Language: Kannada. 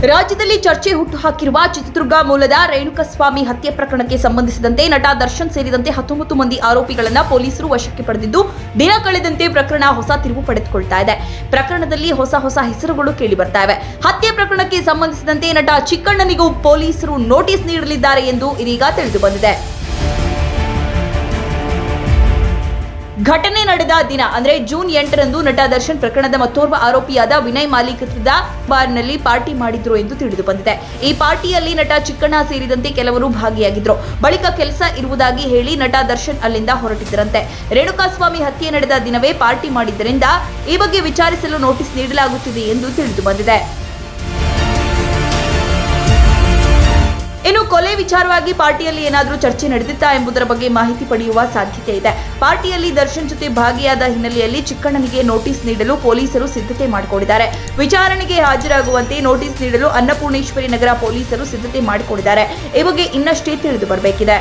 ರಾಜ್ಯದಲ್ಲಿ ಚರ್ಚೆ ಹುಟ್ಟುಹಾಕಿರುವ ಚಿತ್ರದುರ್ಗ ಮೂಲದ ರೇಣುಕಸ್ವಾಮಿ ಹತ್ಯೆ ಪ್ರಕರಣಕ್ಕೆ ಸಂಬಂಧಿಸಿದಂತೆ ನಟ ದರ್ಶನ್ ಸೇರಿದಂತೆ 19 ಮಂದಿ ಆರೋಪಿಗಳನ್ನು ಪೊಲೀಸರು ವಶಕ್ಕೆ ಪಡೆದಿದ್ದು, ದಿನ ಕಳೆದಂತೆ ಪ್ರಕರಣ ಹೊಸ ತಿರುವು ಪಡೆದುಕೊಳ್ತಾ ಇದೆ. ಪ್ರಕರಣದಲ್ಲಿ ಹೊಸ ಹೆಸರುಗಳು ಕೇಳಿ ಬರ್ತಾ ಇವೆ. ಹತ್ಯೆ ಪ್ರಕರಣಕ್ಕೆ ಸಂಬಂಧಿಸಿದಂತೆ ನಟ ಚಿಕ್ಕಣ್ಣನಿಗೂ ಪೊಲೀಸರು ನೋಟಿಸ್ ನೀಡಲಿದ್ದಾರೆ ಎಂದು ಇದೀಗ ತಿಳಿದು ಬಂದಿದೆ. ಘಟನೆ ನಡೆದ ದಿನ ಅಂದ್ರೆ ಜೂನ್ 8ರಂದು ನಟ ದರ್ಶನ್ ಪ್ರಕರಣದ ಮತ್ತೋರ್ವ ಆರೋಪಿಯಾದ ವಿನಯ್ ಮಾಲೀಕತ್ವದ ಬಾರ್ನಲ್ಲಿ ಪಾರ್ಟಿ ಮಾಡಿದ್ರು ಎಂದು ತಿಳಿದು ಬಂದಿದೆ. ಈ ಪಾರ್ಟಿಯಲ್ಲಿ ನಟ ಚಿಕ್ಕಣ್ಣ ಸೇರಿದಂತೆ ಕೆಲವರು ಭಾಗಿಯಾಗಿದ್ರು. ಬಳಿಕ ಕೆಲಸ ಇರುವುದಾಗಿ ಹೇಳಿ ನಟ ದರ್ಶನ್ ಅಲ್ಲಿಂದ ಹೊರಟಿದ್ದರಂತೆ. ರೇಣುಕಾಸ್ವಾಮಿ ಹತ್ಯೆ ನಡೆದ ದಿನವೇ ಪಾರ್ಟಿ ಮಾಡಿದ್ದರಿಂದ ಈ ಬಗ್ಗೆ ವಿಚಾರಿಸಲು ನೋಟಿಸ್ ನೀಡಲಾಗುತ್ತಿದೆ ಎಂದು ತಿಳಿದು ಬಂದಿದೆ. ಇನ್ನು ಕೊಲೆ ವಿಚಾರವಾಗಿ ಪಾರ್ಟಿಯಲ್ಲಿ ಏನಾದರೂ ಚರ್ಚೆ ನಡೆದಿತ್ತಾ ಎಂಬುದರ ಬಗ್ಗೆ ಮಾಹಿತಿ ಪಡೆಯುವ ಸಾಧ್ಯತೆ ಇದೆ. ಪಾರ್ಟಿಯಲ್ಲಿ ದರ್ಶನ್ ಜೊತೆ ಭಾಗಿಯಾದ ಹಿನ್ನೆಲೆಯಲ್ಲಿ ಚಿಕ್ಕಣ್ಣನಿಗೆ ನೋಟಿಸ್ ನೀಡಲು ಪೊಲೀಸರು ಸಿದ್ಧತೆ ಮಾಡಿಕೊಂಡಿದ್ದಾರೆ. ವಿಚಾರಣೆಗೆ ಹಾಜರಾಗುವಂತೆ ನೋಟಿಸ್ ನೀಡಲು ಅನ್ನಪೂರ್ಣೇಶ್ವರಿ ನಗರ ಪೊಲೀಸರು ಸಿದ್ಧತೆ ಮಾಡಿಕೊಂಡಿದ್ದಾರೆ. ಈ ಬಗ್ಗೆ ಇನ್ನಷ್ಟೇ ತಿಳಿದು ಬರಬೇಕಿದೆ.